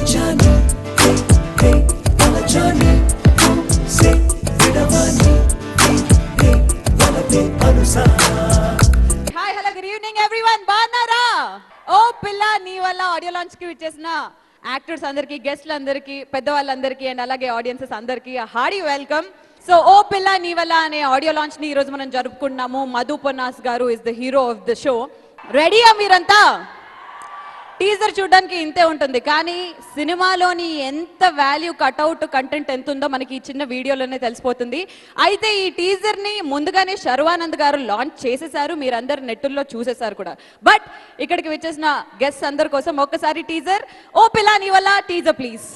పిలిచాని తలచాని సే విడవాని వలపే అనుసా. Hi hello good evening everyone, బాగున్నారా? ఓ పిల్ల నీ వల్ల ఆడియో లాంచ్ కి వచ్చేసిన యాక్టర్స్ అందరికి, గెస్ట్లు అందరికి, పెద్దవాళ్ళందరికీ అండ్ అలాగే ఆడియన్సెస్ అందరికి హార్డీ వెల్కమ్. సో ఓ పిల్ల నీ వల్ల అనే ఆడియో లాంచ్ ని ఈ రోజు మనం జరుపుకుంటున్నాము. మధు పొన్నాస్ గారు is the hero of the show. రెడీయా మీరంతా? టీజర్ చూడడానికి ఇంతే ఉంటుంది, కానీ సినిమాలోని ఎంత వాల్యూ కట్అవుట్ కంటెంట్ ఎంత ఉందో మనకి ఈ చిన్న వీడియోలోనే తెలిసిపోతుంది. అయితే ఈ టీజర్ని ముందుగానే శర్వానంద్ గారు లాంచ్ చేసేసారు, మీరందరు నెట్టుల్లో చూసేసారు కూడా. బట్ ఇక్కడికి వచ్చేసిన గెస్ట్స్ అందరి కోసం ఒక్కసారి teaser, oh Pilla Nee Valla teaser please.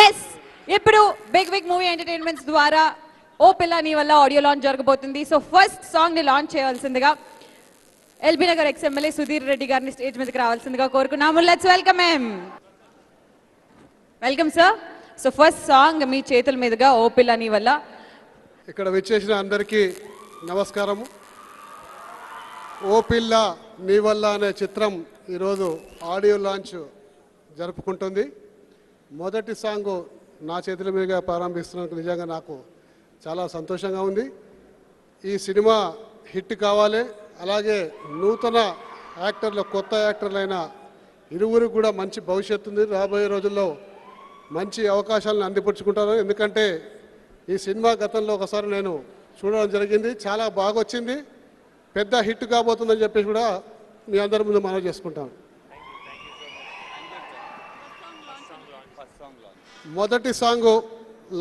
Yes, ఇప్పుడు బిగ్ మూవీ ఎంటర్టైన్మెంట్స్ ద్వారా ఓ పిల్ల నీ వల్ల ఆడియో లాంచ్ జరగబోతుంది. సో ఫస్ట్ సాంగ్ ని లాంచ్ చేయాల్సిందిగా ఎల్బీ నగర్ ఎమ్మెల్యే సుధీర్ రెడ్డి గారిని స్టేజ్ మీదకి రావాల్సిందిగా కోరుకున్నాము. Let's welcome him. Welcome sir. So first song మీ చేతుల మీదుగా ఓ పిల్ల నీ వల్ల. ఇక్కడ విచ్చేసిన అందరికీ నమస్కారము. ఓ పిల్ల నీ వల్ల అనే చిత్రం ఈరోజు ఆడియో లాంచ్ జరుపుకుంటుంది. మొదటి సాంగ్ నా చేతుల మీదుగా ప్రారంభిస్తున్నందుకు నిజంగా నాకు చాలా సంతోషంగా ఉంది. ఈ సినిమా హిట్ కావాలి, అలాగే నూతన యాక్టర్లు, కొత్త యాక్టర్లైన ఇరువురికి కూడా మంచి భవిష్యత్తు ఉంది. రాబోయే రోజుల్లో మంచి అవకాశాలను అందిపుచ్చుకుంటారు. ఎందుకంటే ఈ సినిమా గతంలో ఒకసారి నేను చూడడం జరిగింది, చాలా బాగా వచ్చింది, పెద్ద హిట్ కాబోతుందని చెప్పేసి కూడా మీ అందరి ముందు మనవి చేసుకుంటాను. మొదటి సాంగ్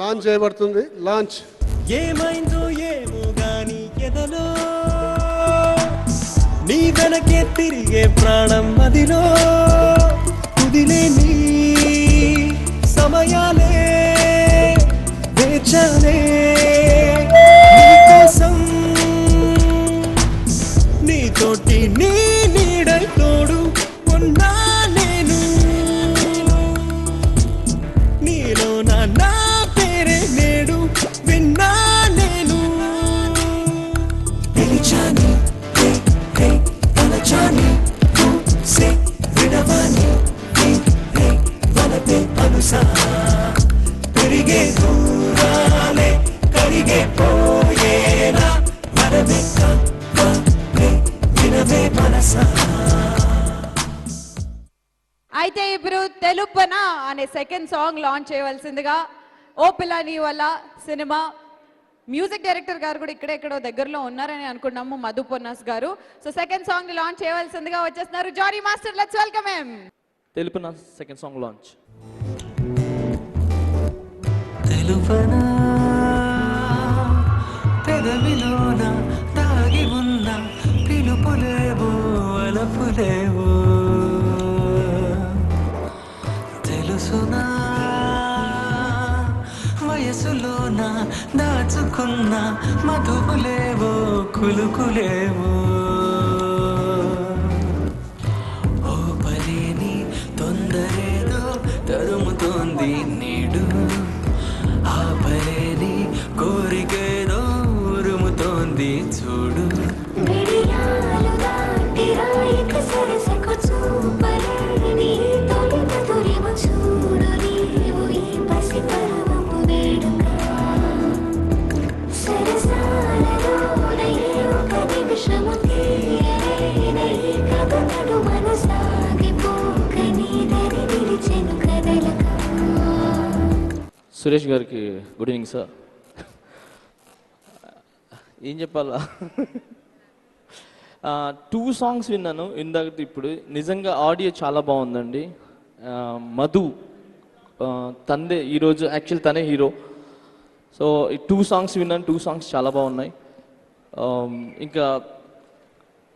లాంచ్ చేయబడుతుంది. లాంచ్. ఏమైందో ఏమో గాని ఎదలో నీ వెనకే తిరిగే ప్రాణం మదిలో కుదిలేని సమయాలే వేచానే నీకోసం, నీతోటి నీ నీడై తోడు ఉన్నా నేను, నీలో నా పేరే నేడు విన్నా నేను. పిలిచాని తలచాని సే విడవాని వలపే అనుసా. పెరిగే దూరాలే కరిగే పోయేలా వరమే వినవే మనసా. అయితే ఇప్పుడు తెలుపన అనే సెకండ్ సాంగ్ లాంచ్ చేయవలసిందిగా ఓ పిల్ల నీ వల్ల సినిమా మ్యూజిక్ డైరెక్టర్ గారు కూడా ఇక్కడెక్కడో దగ్గరలో ఉన్నారని అనుకున్నాము, Madhu Ponnas garu. So second song ని లాంచ్ చేయవలసిందిగా వచ్చేస్తున్నారు Jani master. Let's welcome him. తెలుపన సెకండ్ సాంగ్ లాంచ్. తెలుపనా పెదవిలోన దాగి ఉన్న పిలుపులేవో అలపులేవో తెలుసునా, వయసులోన దాచుకున్న మధువులేవో కులుకులేవో. ఓ పలేని తొందరేదో తరుముతోంది నేడు, ఆ పలేని కోరికేదో ఉరుముతోంది చూడు. సరసాలలో ఒక నిమిషము నడు మనసాగిపోకని దరి నిలిచెను కదలక. సురేష్ గారికి గుడ్ ఈవినింగ్ సార్. ఏం చెప్పాలా, 2 సాంగ్స్ విన్నాను ఇందాక. ఇప్పుడు నిజంగా ఆడియో చాలా బాగుందండి. మధు తందే ఈరోజు యాక్చువల్ తనే హీరో. సో ఈ 2 సాంగ్స్ విన్నాను, 2 సాంగ్స్ చాలా బాగున్నాయి. ఇంకా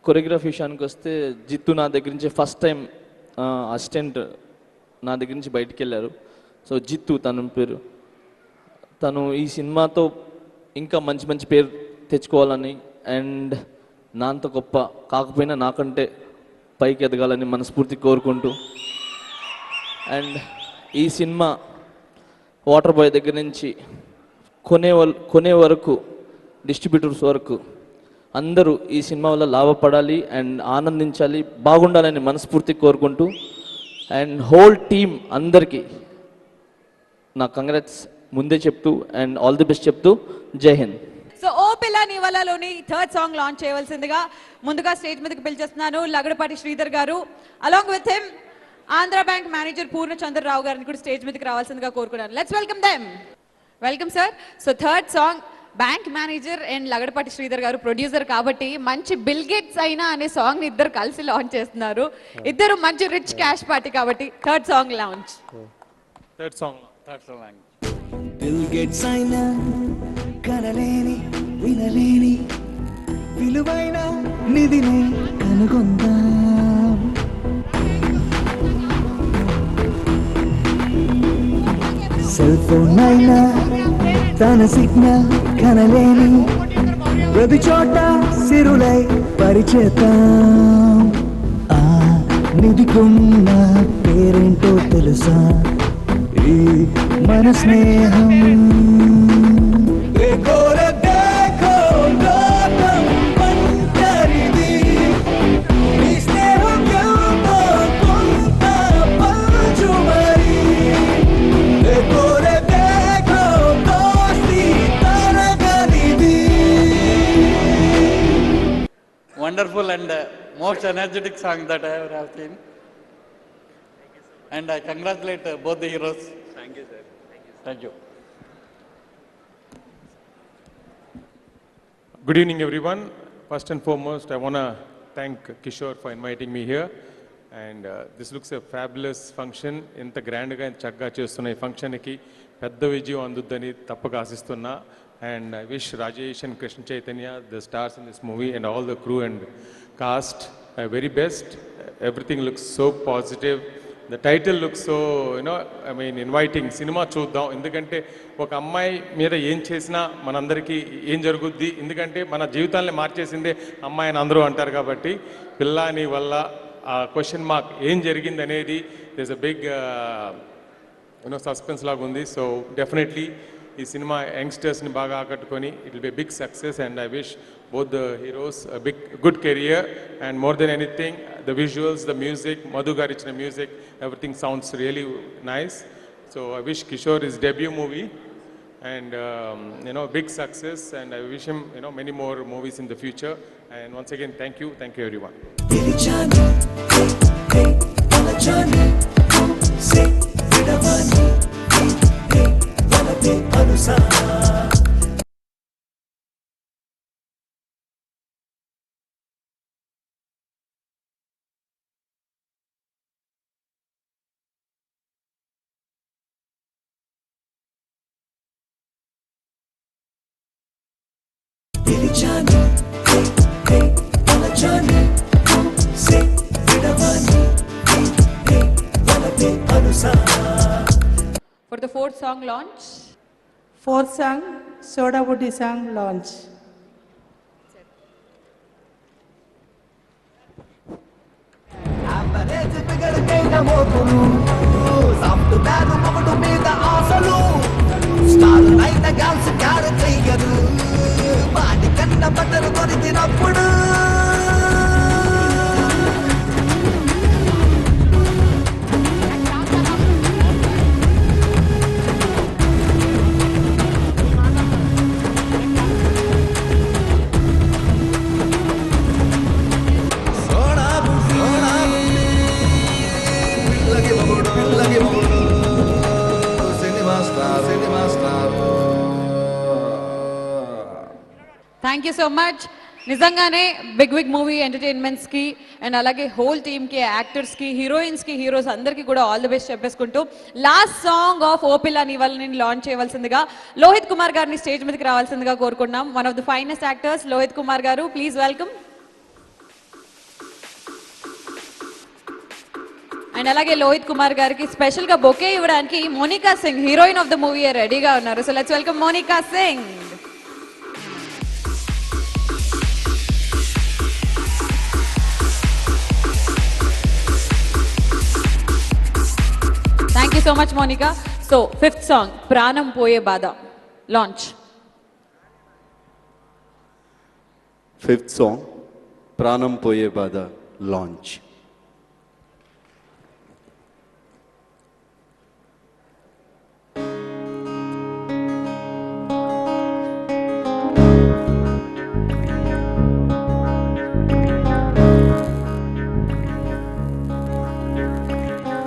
కొరియోగ్రఫీ విషయానికి వస్తే జిత్తు నా దగ్గర నుంచి ఫస్ట్ టైం అసిస్టెంట్ నా దగ్గర నుంచి బయటికి వెళ్ళారు. సో జిత్తు తన పేరు, తను ఈ సినిమాతో ఇంకా మంచి మంచి పేరు తెచ్చుకోవాలని అండ్ నాంత గొప్ప కాకపోయినా నాకంటే పైకి ఎదగాలని మనస్ఫూర్తి కోరుకుంటూ, అండ్ ఈ సినిమా వాటర్ బాయ్ దగ్గర నుంచి కొనే వరకు డిస్ట్రిబ్యూటర్స్ వరకు అందరూ ఈ సినిమా వల్ల లాభపడాలి అండ్ ఆనందించాలి, బాగుండాలని మనస్ఫూర్తి కోరుకుంటూ, అండ్ హోల్ టీమ్ అందరికీ నా కంగ్రాట్స్ ముందే చెప్తూ అండ్ ఆల్ ది బెస్ట్ చెప్తూ జై హింద్. సో ఓ పిల్ల నీ వల్లలోని 3rd సాంగ్ లాంచ్ చేయవలసిందిగా ముందుగా స్టేజ్ మీదకి పిలిచేస్తున్నాను లగడపాటి శ్రీధర్ గారు. Along with him Andhra bank manager Purnachandrarao గారిని కూడా స్టేజ్ మీదకి రావాల్సిందిగా కోరుకున్నాను. Let's welcome them. Welcome sir. So 3rd song bank manager and Lagadapati Sridhar గారు ప్రొడ్యూసర్ కాబట్టి మంచి బిల్ గేట్స్ అయినా అనే సాంగ్ ని ఇద్దరు కలిసి లాంచ్ చేస్తున్నారు. ఇద్దరు మంచి రిచ్ క్యాష్ పార్టీ కాబట్టి 3rd song launch. Third song bill gates అయినా కనలేని వినలేని విలువైన నిధిని కనుగొందాం. సెల్ ఫోన్ అయినా తన సిగ్నల్ కనలేని ప్రతి చోట సిరులై పరిచేతాం. ఆ నిధికున్న పేరేంటో తెలుసా, ఈ మన స్నేహం. Wonderful and most energetic song that I ever have seen. And I congratulate both the heroes. Thank you, sir. Thank you. Good evening, everyone. First and foremost, I want to thank Kishore for inviting me here. And this looks a fabulous function. ఇంత గ్రాండ్గా చక్కగా చేస్తున్న ఈ ఫంక్షన్కి పెద్ద విజయం అందుద్దని తప్పక ఆశిస్తున్నా. And I wish Rajesh and Krishna Chaitanya, the stars in this movie, and all the crew and cast, very best. Everything looks so positive. The title looks so, inviting. Cinema చూద్దాం, ఎందుకంటే ఒక అమ్మాయి మీద ఏం చేసినా మనందరికీ ఏం జరుగుద్ది, ఎందుకంటే మన జీవితాన్ని మార్చేసిందే అమ్మాయి అని అందరూ అంటారు. కాబట్టి పిల్లాని వల్ల ఆ క్వశ్చన్ మార్క్ ఏం జరిగింది అనేది there's a big సస్పెన్స్ లాగా ఉంది. సో డెఫినెట్లీ ఈ సినిమా యంగ్స్టర్స్ని బాగా ఆకట్టుకొని it will be big success. And I wish both the heroes a big good career, and more than anything the visuals, the music, Madhu garu ichina music, everything sounds really nice. So I wish Kishore his debut movie and big success, and I wish him many more movies in the future. And once again thank you everyone. For the 4th song launch. 4th song, Soda Woody song launch. Thank you so much. నిజంగానే big movie ఎంటర్టైన్మెంట్స్కి and అలాగే whole టీమ్కి, యాక్టర్స్కి, హీరోయిన్స్కి, heroes అందరికీ కూడా all the best చెప్పేసుకుంటూ last song of O Pilla Nee వల్ల నేను లాంచ్ చేయవలసిందిగా లోహిత్ కుమార్ గారిని స్టేజ్ మీదకి రావాల్సిందిగా కోరుకున్నాం. One of the finest actors Lohith Kumar garu, please welcome. And అలాగే లోహిత్ కుమార్ గారికి స్పెషల్గా బొకే ఇవ్వడానికి Monica Singh, heroine of the movie, రెడీగా ఉన్నారు. So let's welcome Monica Singh. Thank you so much, Monica. So, 5th song, Pranam Poye Bada, launch. 5th song, Pranam Poye Bada, launch.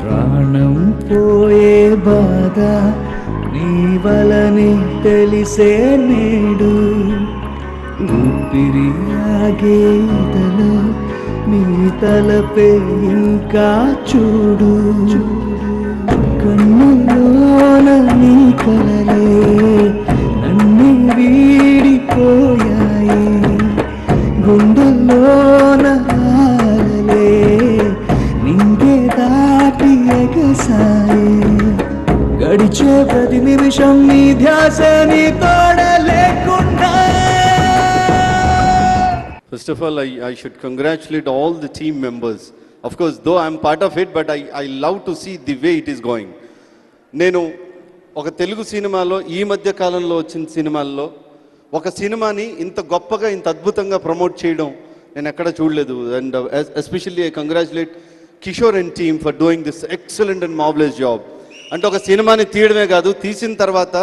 ప్రాణం పోయే బాధ నీ వలనే తెలిసే నేడు, ఊపిరి ఆగేదలో నీ తలపే ఇంకా చూడు, కన్నులోన నీ కలలే నన్ను వీడిపోయాయి, గుండెల్లోన ఆలలే నింగే దాటి ఎగసాయి, గడిచే ప్రతి నిమిషం నీ ధ్యాస నీ తోడ లేకుండా. First of all, I should congratulate all the team members. Of course, though I'm part of it, but I love to see the way it is going. నేను ఒక తెలుగు సినిమాలో ఈ మధ్య కాలంలో వచ్చిన సినిమాల్లో ఒక సినిమాని ఇంత గొప్పగా ఇంత అద్భుతంగా ప్రమోట్ చేయడం నేను ఎక్కడ చూడలేదు. And especially I congratulate Kishore and team for doing this excellent and marvellous job. అంటే ఒక సినిమాని తీయడమే కాదు, తీసిన తర్వాత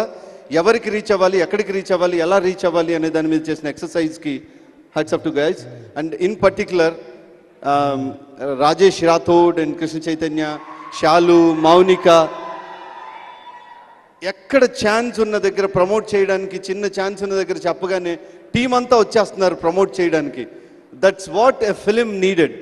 ఎవరికి రీచ్ అవ్వాలి, ఎక్కడికి రీచ్ అవ్వాలి, ఎలా రీచ్ అవ్వాలి అనే దాని మీద చేసిన ఎక్సర్సైజ్కి hats off to guys. And in particular Rajesh Rathod and Krishna Chaitanya, Shalu, Mounika, ఎక్కడ ఛాన్స్ ఉన్న దగ్గర ప్రమోట్ చేయడానికి, చిన్న ఛాన్స్ ఉన్న దగ్గర చెప్పగానే టీం అంతా వచ్చేస్తున్నారు ప్రమోట్ చేయడానికి. That's what a film needed,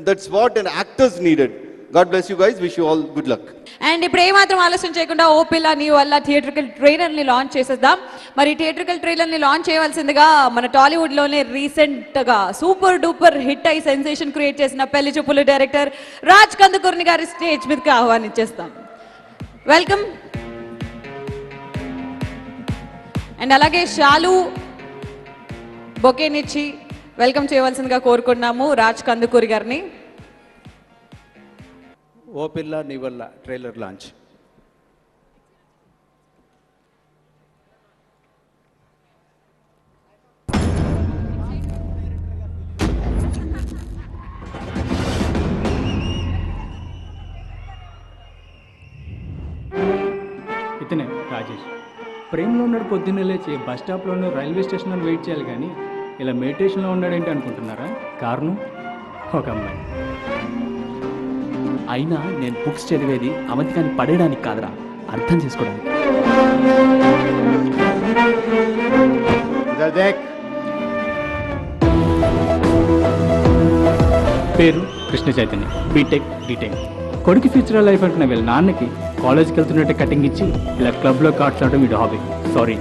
that's what an actors needed. God bless you guys, wish you all good luck. And ఇప్పుడు ఏమాత్రం ఆలస్యం చేయకుండా ఓ పిల్ల నీ వల్ల థియేట్రికల్ ట్రైలర్ని లాంచ్ చేసేద్దాం. మరి థియేట్రికల్ ట్రైలర్ని లాంచ్ చేయవలసిందిగా మన టాలీవుడ్లోనే రీసెంట్గా సూపర్ డూపర్ హిట్ అయి సెన్సేషన్ క్రియేట్ చేసిన పెళ్లి చూపులు డైరెక్టర్ రాజ్ కందుకూర్ని గారి స్టేజ్ మీదకి ఆహ్వానించేస్తాం. వెల్కమ్. అండ్ అలాగే షాలు బొకేనిచ్చి వెల్కమ్ చేయవలసిందిగా కోరుకున్నాము రాజ్ కందుకూరి గారిని. ఓ పిల్ల నీ వల్ల ట్రైలర్ లాంచ్. ఇతనే రాజేష్. ప్రేమలో ఉన్నాడు, పొద్దున్నే లేచి బస్ స్టాప్లోనూ రైల్వే స్టేషన్లో వెయిట్ చేయాలి, కానీ ఇలా మెడిటేషన్లో ఉన్నాడేంటి అనుకుంటున్నారా? కారణం ఒక అమ్మాయి. అయినా నేను బుక్స్ చదివేది అవంతికాన్ని పడేయడానికి కాదురా, అర్థం చేసుకోవడానికి. పేరు కృష్ణ చైతన్య, బీటెక్ డీటెక్. కొడుకు ఫ్యూచర్ లైఫ్ అనుకున్న వీళ్ళ నాన్నకి కాలేజ్కి వెళ్తున్నట్టే కటింగ్ ఇచ్చి ఇలా క్లబ్లో కార్డ్స్ ఆడడం వీడు హాబీ. Sorry,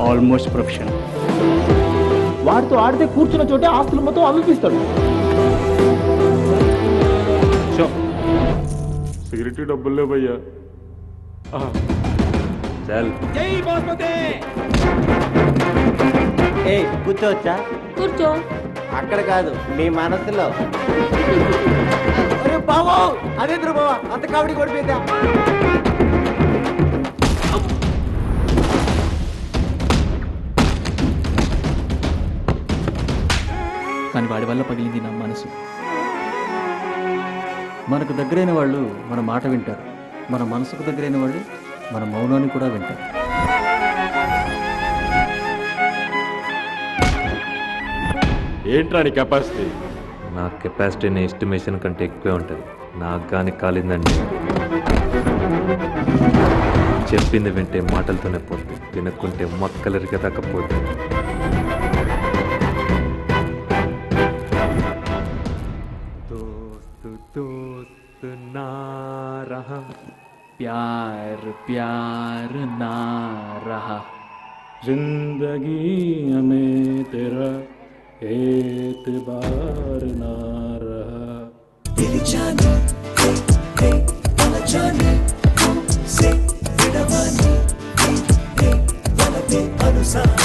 almost profession. వాడితో ఆడితే కూర్చున్న చోటే ఆస్తులు మొత్తం అవిపిస్తాడు. సిగరెట్ డబ్బులు లేవయ్యా. జై బాస్మతి. కూర్చోవచ్చా? కూర్చో. అక్కడ కాదు, మీ మనసులో. బావో అదే బావా, అంత కావడి కొడిపోయిందా? కానీ వాడి వల్ల పగిలింది నా మనసు. మనకు దగ్గరైన వాళ్ళు మన మాట వింటారు, మన మనసుకు దగ్గరైన వాళ్ళు మన మౌనాన్ని కూడా వింటారు. ఏంట్రా నీ కెపాసిటీ? నా కెపాసిటీ నీ ఎస్టిమేషన్ కంటే ఎక్కువే ఉంటుంది. నాకు కానీ కాలిందండి, చెప్పింది వింటే మాటలతోనే పోతుంది, వినకుంటే మొక్కలరిగా తక్కపోతుంది. दोस्त ना रहा, प्यार प्यार ना रहा, जिंदगी में तेरा एतबार ना रहा. तेरी जाने हे वाला जाने से विडवानी हे वाला बेअनुसार.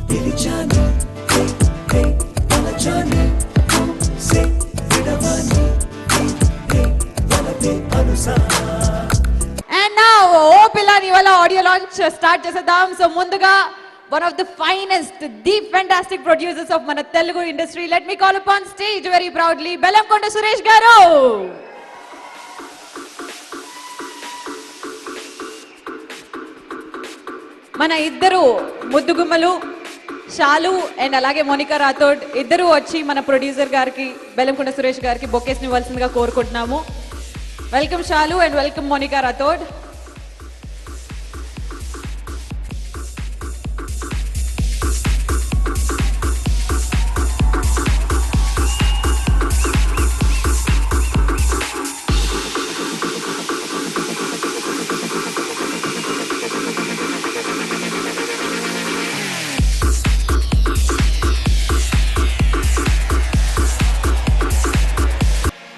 तेरी जाने हे वाला जाने से विडवानी हे वाला बेअनुसार. And now oh Pilla Nee Valla audio launch start చేసేద్దాం. సో ముందుగా one of the finest the fantastic producers of మన Telugu industry, let me call upon stage very proudly Bellamkonda Suresh garu. మన ఇద్దరు ముద్దుగుమ్మలు షాలు అండ్ అలాగే మోనికా రాథోడ్ ఇద్దరు వచ్చి మన ప్రొడ్యూసర్ గారికి బెల్లంకొండ సురేష్ గారికి బొకేస్ని ఇవ్వాల్సిందిగా కోరుకుంటున్నాము. Welcome Shalu and welcome Monika Rathod.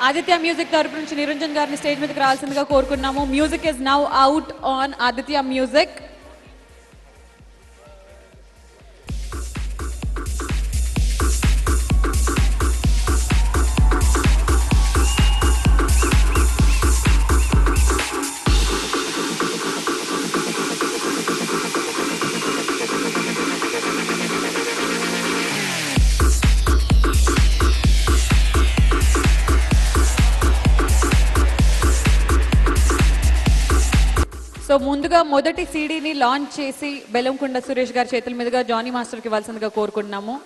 Aditya music తరపు నుంచి నిరంజన్ గారిని స్టేజ్ మీదకి రావాల్సిందిగా కోరుకున్నాము. Music is now out on Aditya music. So ముందుగా మొదటి సీడీని లాంచ్ చేసి బెల్లంకొండ సురేష్ గారి చేతుల మీదుగా జానీ మాస్టర్కి ఇవ్వాల్సిందిగా కోరుకుంటున్నాము.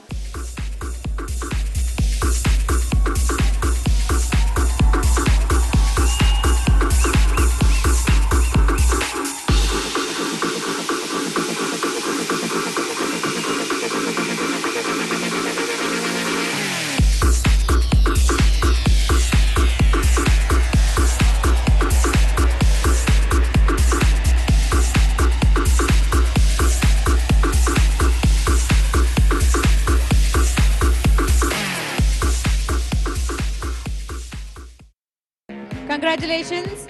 కంగ్రాచులేషన్స్,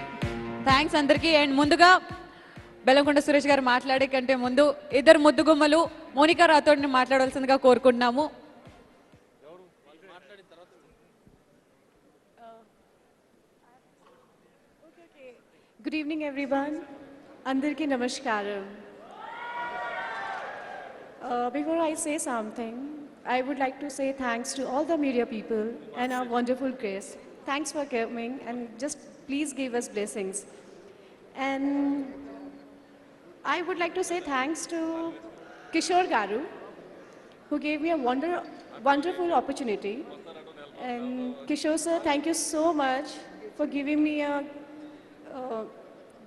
థ్యాంక్స్ అందరికీ. అండ్ ముందుగా బెల్లంకొండ సురేష్ గారు మాట్లాడే కంటే ముందు ఇద్దరు ముద్దుగుమ్మలు మోనికా రాథోడ్ని మాట్లాడాల్సిందిగా కోరుకుంటున్నాము. Good evening everyone. Andarki namaskaram. Before I say something, I would like to say thanks to all the media people and our wonderful guests. Thanks for coming and just please give us blessings. And I would like to say thanks to Kishore Garu, who gave me a wonderful opportunity. And Kishore sir, thank you so much for giving me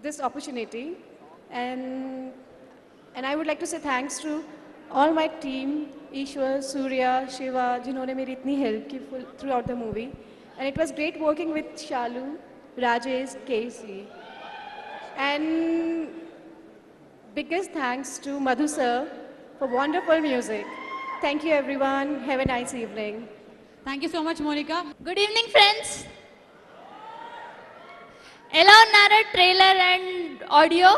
this opportunity. And I would like to say thanks to all my team, Ishwar, Surya, Shiva, जिन्होंने मेरी इतनी help की throughout the movie. And it was great working with Shalu, Rajesh, Casey. And biggest thanks to Madhu sir for wonderful music. Thank you everyone. Have a nice evening. Thank you so much, Monica. Good evening, friends. ఎలా ఉన్నారు trailer and audio?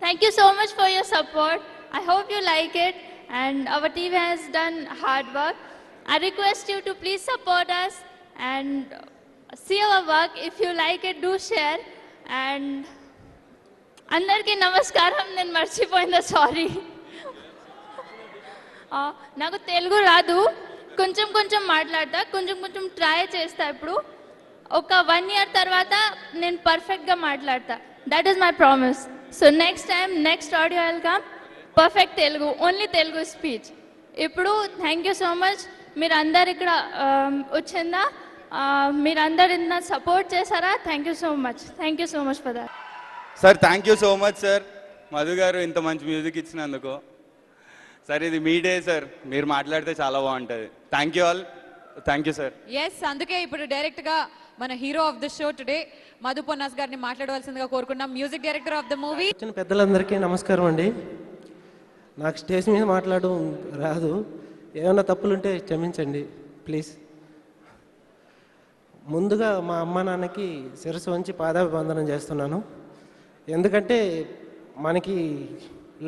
Thank you so much for your support. I hope you like it and our team has done hard work. I request you to please support us and see our work. If you like it, do share. And అందరికీ నమస్కారం. నేను మర్చిపోయిందా, sorry. నాకు తెలుగు రాదు, కొంచెం కొంచెం మాట్లాడతా, కొంచెం కొంచెం ట్రై చేస్తా. ఇప్పుడు ఒక 1 year తర్వాత నేను పర్ఫెక్ట్గా మాట్లాడతా. That is my promise. So next time next audio will come perfect Telugu, only Telugu speech. ఇప్పుడు థ్యాంక్ యూ సో మచ్. మీరందరు ఇక్కడ వచ్చిందా, మీరందరు ఇంత సపోర్ట్ చేశారా? Thank you so much for that. Sir thank you so much sir, Madhu గారు ఇంత మంచి మ్యూజిక్ ఇచ్చినందుకు. సార్ ఇది మీ డే సార్, మీరు మాట్లాడితే చాలా బాగుంటుంది. Thank you all, thank you sir. Yes, అందుకే ఇప్పుడు డైరెక్ట్ గా మన hero of the show today Madhu Ponnas గారిని మాట్లాడవలసిందిగా కోరుకున్నాం. Music director of the movie. వచ్చిన పెద్దలందరికీ నమస్కారం అండి. నాకు స్టేజ్ మీద మాట్లాడడం రాదు, ఏమైనా తప్పులుంటే క్షమించండి ప్లీజ్. ముందుగా మా అమ్మ నాన్నకి శిరస్సు వంచి పాదాభివందనం చేస్తున్నాను. ఎందుకంటే మనకి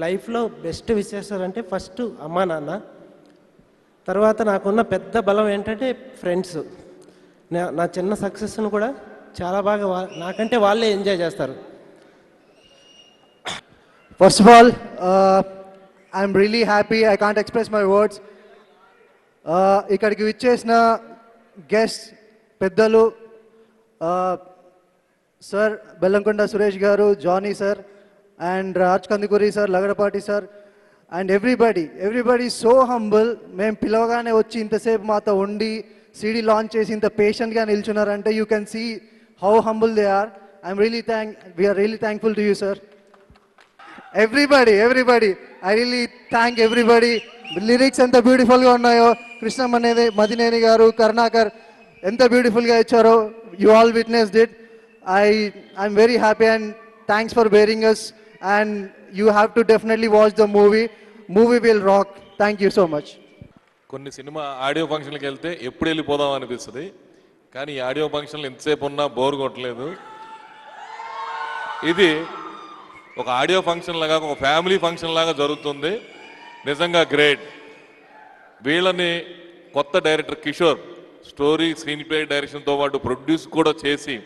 లైఫ్లో బెస్ట్ విశేషాలంటే ఫస్ట్ అమ్మా నాన్న, తర్వాత నాకున్న పెద్ద బలం ఏంటంటే ఫ్రెండ్స్. నా చిన్న సక్సెస్ను కూడా చాలా బాగా నాకంటే వాళ్ళే ఎంజాయ్ చేస్తారు. First of all I'm really happy, I can't express my words. ఇక్కడికి విచ్చేసిన గెస్ట్ పెద్దలు sir Bellamkonda Suresh garu, Jani sir and Raj Kandukuri sir, Lagadapati sir and everybody so humble. మేము పిలవగానే వచ్చి ఇంతసేపు మాతో ఉండి సీడీ లాంచ్ చేసి ఇంత పేషెంట్గా నిల్చున్నారంటే you can see how humble they are. We are really thankful to you sir. Everybody I really thank everybody. Lyrics ఎంత బ్యూటిఫుల్గా ఉన్నాయో, కృష్ణం అనేది మదినేని గారు, కరుణాకర్ ఎంత బ్యూటిఫుల్గా ఇచ్చారో, you all witnessed it. I'm very happy and thanks for bearing us and you have to definitely watch the movie will rock. Thank you so much. కొన్ని cinema audio ఫంక్షన్కి వెళ్తే ఎప్పుడు వెళ్ళిపోదాం అనిపిస్తుంది, కానీ ఈ ఆడియో ఫంక్షన్లు ఎంతసేపు ఉన్నా బోర్ కొట్టలేదు. ఇది ఒక ఆడియో ఫంక్షన్ లాగా, ఒక ఫ్యామిలీ ఫంక్షన్ లాగా జరుగుతుంది. నిజంగా గ్రేట్. వీళ్ళని కొత్త director Kishore story, screenplay, డైరెక్షన్తో పాటు ప్రొడ్యూస్ కూడా చేసి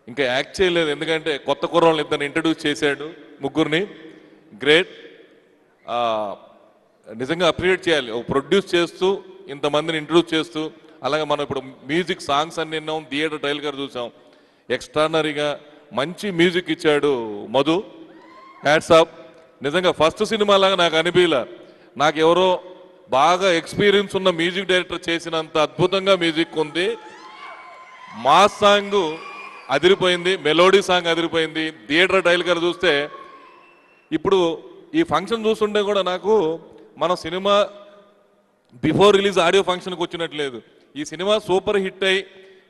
ఇంకా యాక్ట్ చేయలేదు, ఎందుకంటే కొత్త కుర్రాళ్ళని ఇద్దరిని ఇంట్రడ్యూస్ చేశాడు, ముగ్గురిని. గ్రేట్. నిజంగా అప్రిషియేట్ చేయాలి. ఒక ప్రొడ్యూస్ చేస్తూ ఇంతమందిని ఇంట్రడ్యూస్ చేస్తూ, అలాగే మనం ఇప్పుడు మ్యూజిక్ సాంగ్స్ అన్ని విన్నాం, థియేటర్ ట్రైల్ గారు చూసాం. ఎక్స్ట్రానరీగా మంచి మ్యూజిక్ ఇచ్చాడు మధు. Hats off. నిజంగా ఫస్ట్ సినిమా లాగా నాకు అనిపించలే. నాకు ఎవరో బాగా ఎక్స్పీరియన్స్ ఉన్న మ్యూజిక్ డైరెక్టర్ చేసినంత అద్భుతంగా మ్యూజిక్ ఉంది. మాస్ సాంగ్ అదిరిపోయింది, మెలోడీ సాంగ్ అదిరిపోయింది. థియేటర్ ట్రైల్ గారు చూస్తే ఇప్పుడు ఈ ఫంక్షన్ చూస్తుంటే కూడా నాకు మన సినిమా బిఫోర్ రిలీజ్ ఆడియో ఫంక్షన్కి వచ్చినట్లేదు. ఈ సినిమా సూపర్ హిట్ అయి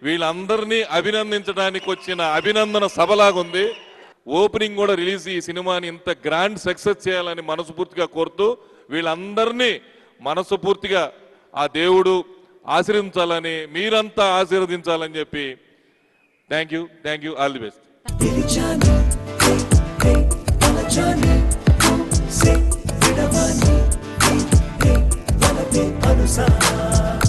వీళ్ళందరినీ అభినందించడానికి వచ్చిన అభినందన సభలాగుంది. ఓపెనింగ్ కూడా రిలీజ్ ఈ సినిమాని ఇంత గ్రాండ్ సక్సెస్ చేయాలని మనస్ఫూర్తిగా కోరుతూ, వీళ్ళందరినీ మనస్ఫూర్తిగా ఆ దేవుడు ఆశీర్వదించాలని, మీరంతా ఆశీర్వదించాలని చెప్పి thank you, all the best.